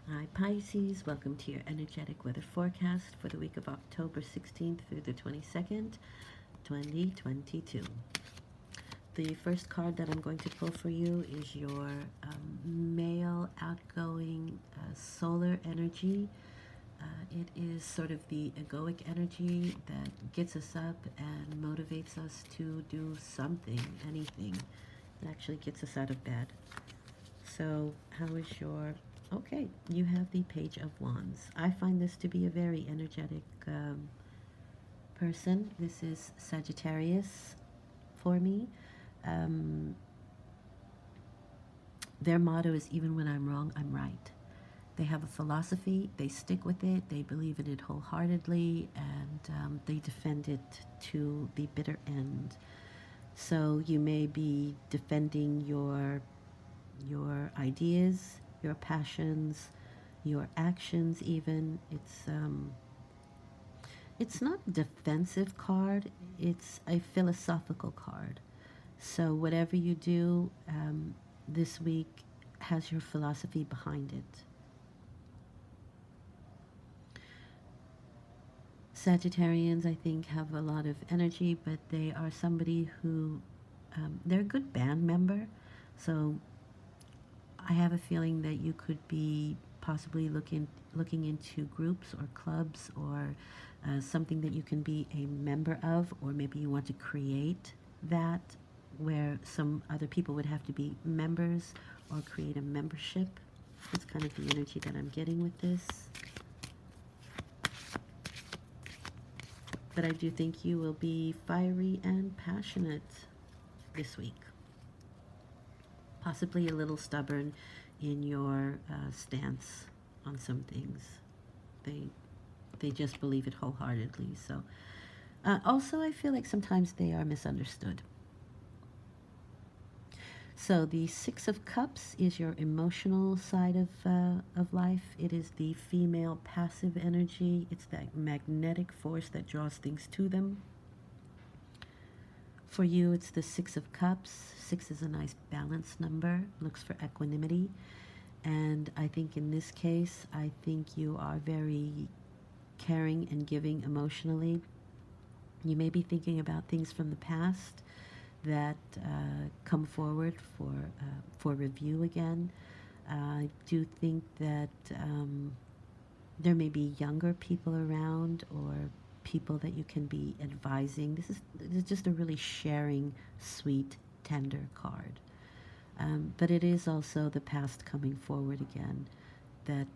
Hi Pisces, welcome to your energetic weather forecast for the week of October 16th through the 22nd, 2022. The first card that I'm going to pull for you is your male outgoing solar energy. It is sort of the egoic energy that gets us up and motivates us to do something, anything. It actually gets us out of bed. So, how is your. Okay, you have the Page of Wands. I find this to be a very energetic person. This is Sagittarius for me. Um, their motto is even when I'm wrong, I'm right. They have a philosophy, they stick with it, they believe in it wholeheartedly, and they defend it to the bitter end. So you may be defending your ideas, your passions, your actions even. It's not a defensive card, it's a philosophical card. So whatever you do this week has your philosophy behind it. Sagittarians, I think, have a lot of energy, but they are somebody who, they're a good band member. So I have a feeling that you could be possibly looking into groups or clubs or something that you can be a member of, or maybe you want to create that where some other people would have to be members or create a membership. That's kind of the energy that I'm getting with this. But I do think you will be fiery and passionate this week. Possibly a little stubborn in your stance on some things. They they just believe it wholeheartedly. So also, I feel like sometimes they are misunderstood. So the Six of Cups is your emotional side of life. It is the female passive energy. It's that magnetic force that draws things to them. For you, it's the Six of Cups. Six is a nice balanced number, looks for equanimity. And I think in this case, I think you are very caring and giving emotionally. You may be thinking about things from the past that come forward for review again. I do think that there may be younger people around or people that you can be advising. This is just a really sharing, sweet, tender card. But it is also the past coming forward again that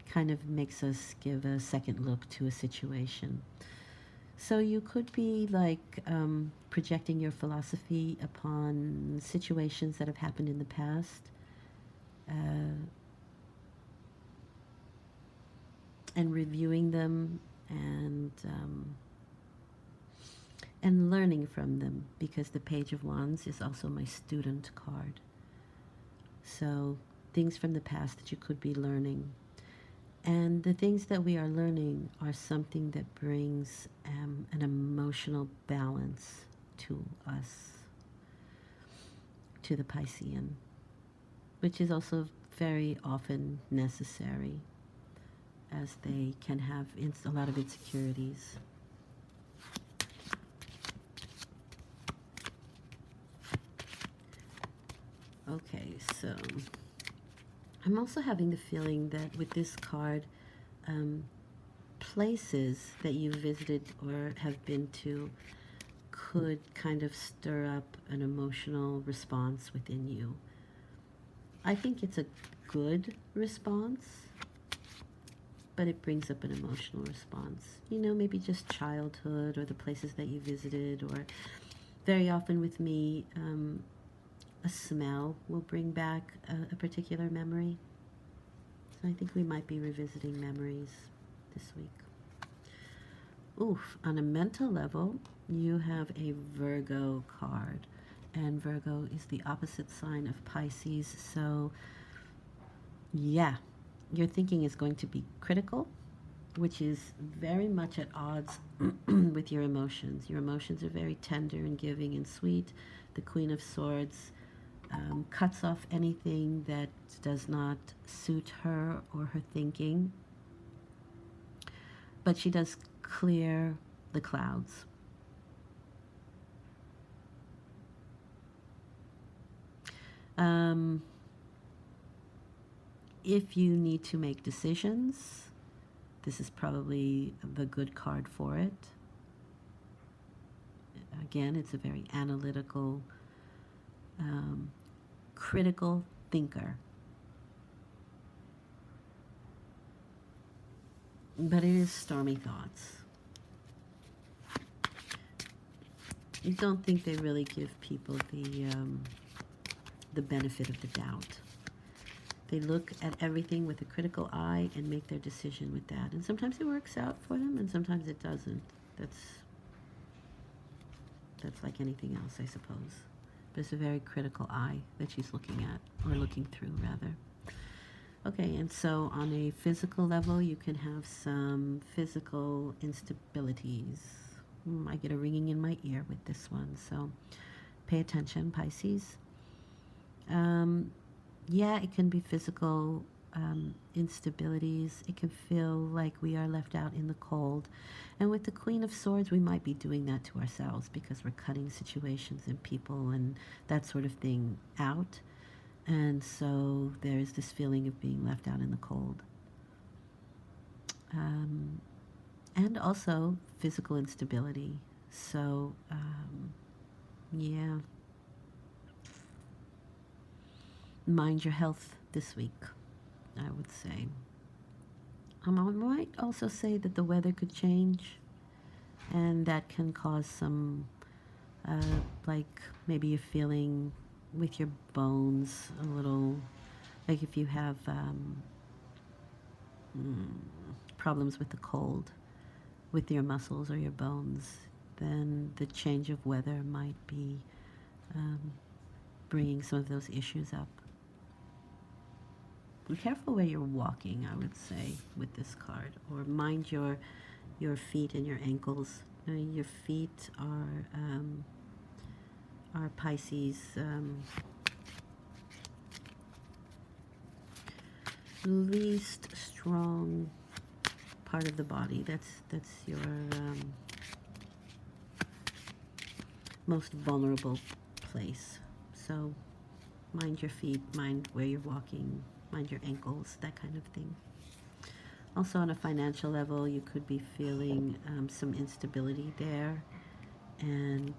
kind of makes us give a second look to a situation. So you could be like projecting your philosophy upon situations that have happened in the past, and reviewing them and learning from them, because the Page of Wands is also my student card. So things from the past that you could be learning. And the things that we are learning are something that brings an emotional balance to us, to the Piscean, which is also very often necessary, as they can have a lot of insecurities. Okay, so I'm also having the feeling that with this card, places that you visited or have been to could kind of stir up an emotional response within you. I think it's a good response, but it brings up an emotional response. You know, maybe just childhood or the places that you visited, or very often with me, a smell will bring back a particular memory. So I think we might be revisiting memories this week. Oof, on a mental level, you have a Virgo card. And Virgo is the opposite sign of Pisces. So, yeah, your thinking is going to be critical, which is very much at odds with your emotions. Your emotions are very tender and giving and sweet. The Queen of Swords cuts off anything that does not suit her or her thinking, but she does clear the clouds. If you need to make decisions, this is probably the good card for it. Again, it's a very analytical, critical thinker. But it is stormy thoughts. You don't think they really give people the benefit of the doubt. They look at everything with a critical eye and make their decision with that. And sometimes it works out for them, and sometimes it doesn't. That's like anything else, I suppose. But it's a very critical eye that she's looking at, or looking through, rather. Okay, and so on a physical level, you can have some physical instabilities. I get a ringing in my ear with this one, so pay attention, Pisces. Yeah, it can be physical instabilities. It can feel like we are left out in the cold. And with the Queen of Swords, we might be doing that to ourselves because we're cutting situations and people and that sort of thing out. And so there's this feeling of being left out in the cold. And also physical instability. So, yeah. Mind your health this week, I would say. I might also say that the weather could change, and that can cause some, like maybe you're feeling with your bones a little, like if you have problems with the cold, with your muscles or your bones, then the change of weather might be bringing some of those issues up. Be careful where you're walking, I would say, with this card. Or mind your feet and your ankles. Your feet are Pisces. Least strong part of the body. That's your most vulnerable place. So mind your feet, mind where you're walking, mind your ankles, that kind of thing. Also on a financial level, you could be feeling some instability there, and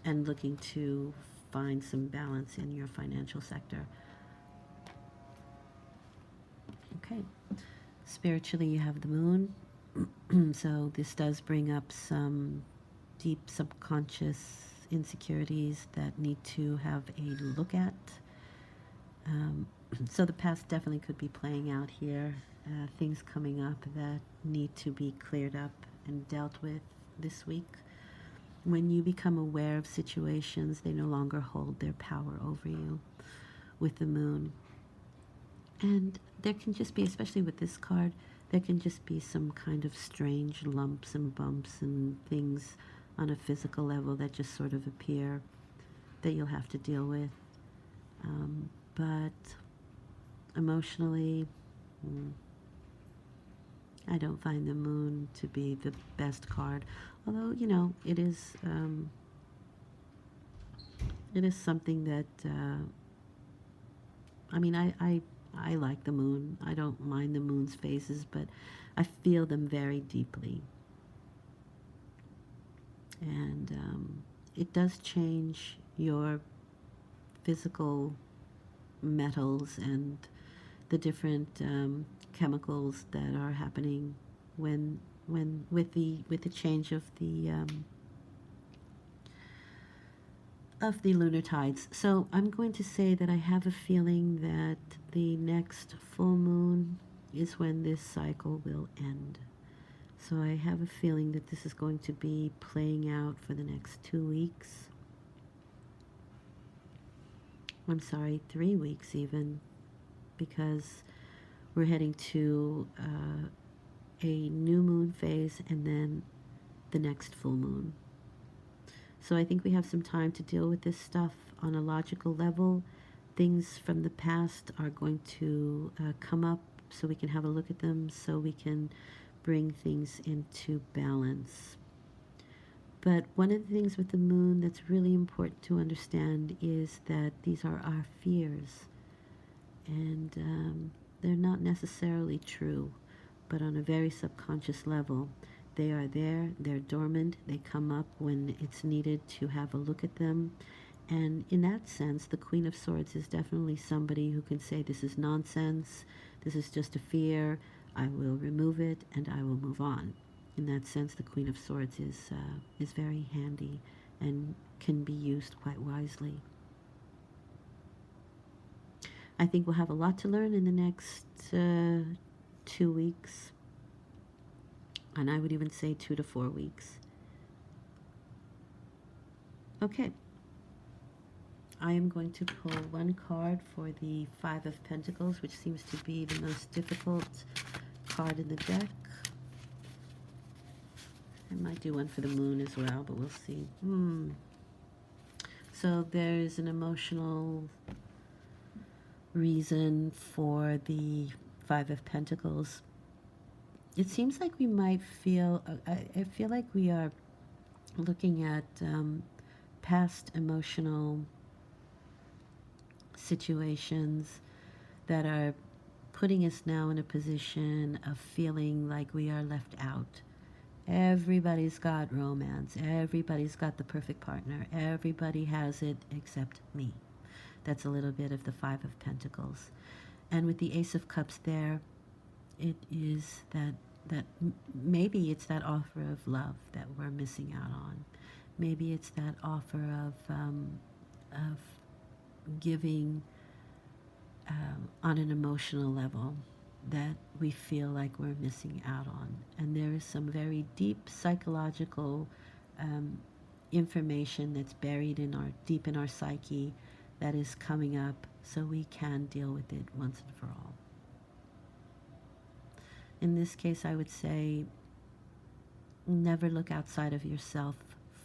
looking to find some balance in your financial sector. Okay. Spiritually, you have the moon. So this does bring up some deep subconscious insecurities that need to have a look at. So the past definitely could be playing out here. Things coming up that need to be cleared up and dealt with this week. When you become aware of situations, they no longer hold their power over you with the moon. And there can just be, especially with this card, there can just be some kind of strange lumps and bumps and things on a physical level that just sort of appear that you'll have to deal with. But emotionally, I don't find the moon to be the best card. Although, you know, it is something that, I mean, I like the moon. I don't mind the moon's phases, but I feel them very deeply. And it does change your physical metals and the different chemicals that are happening when with the change of the lunar tides. So I'm going to say that I have a feeling that the next full moon is when this cycle will end. So I have a feeling that this is going to be playing out for the next 2 weeks. I'm sorry, 3 weeks even, because we're heading to a new moon phase and then the next full moon. So I think we have some time to deal with this stuff on a logical level. Things from the past are going to come up so we can have a look at them, so we can bring things into balance. But one of the things with the moon that's really important to understand is that these are our fears. And they're not necessarily true, but on a very subconscious level, they are there, they're dormant, they come up when it's needed to have a look at them. And in that sense, the Queen of Swords is definitely somebody who can say, this is nonsense, this is just a fear, I will remove it, and I will move on. In that sense, the Queen of Swords is very handy and can be used quite wisely. I think we'll have a lot to learn in the next 2 weeks, and I would even say 2 to 4 weeks. Okay, I am going to pull one card for the Five of Pentacles, which seems to be the most difficult card in the deck. I might do one for the moon as well, but we'll see. So there's an emotional reason for the Five of Pentacles. It seems like we might feel, I feel like we are looking at past emotional situations that are putting us now in a position of feeling like we are left out. Everybody's got romance. Everybody's got the perfect partner. Everybody has it except me. That's a little bit of the Five of Pentacles. And with the Ace of Cups there, it is that maybe it's that offer of love that we're missing out on. Maybe it's that offer of giving on an emotional level that we feel like we're missing out on. And there is some very deep psychological information that's buried in deep in our psyche that is coming up, so we can deal with it once and for all. In this case, I would say never look outside of yourself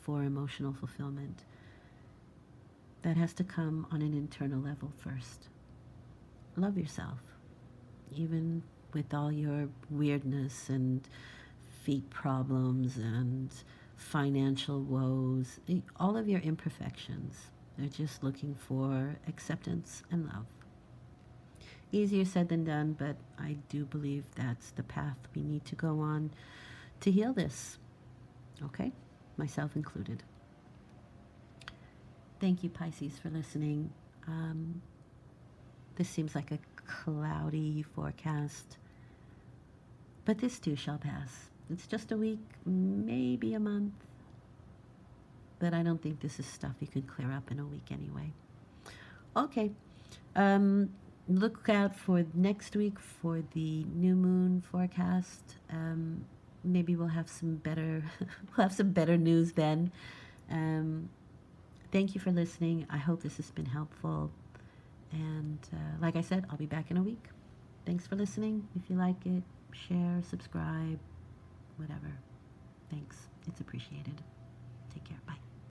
for emotional fulfillment. That has to come on an internal level first. Love yourself, even with all your weirdness and feet problems and financial woes, all of your imperfections. They're just looking for acceptance and love. Easier said than done, but I do believe that's the path we need to go on to heal this. Okay? Myself included. Thank you, Pisces, for listening. This seems like a cloudy forecast, but this too shall pass. It's just a week, maybe a month, but I don't think this is stuff you can clear up in a week anyway. Okay. Look out for next week for the new moon forecast. Maybe we'll have some better we'll have some better news then. Thank you for listening. I hope this has been helpful. And like I said, I'll be back in a week. Thanks for listening. If you like it, share, subscribe, whatever. Thanks. It's appreciated. Take care. Bye.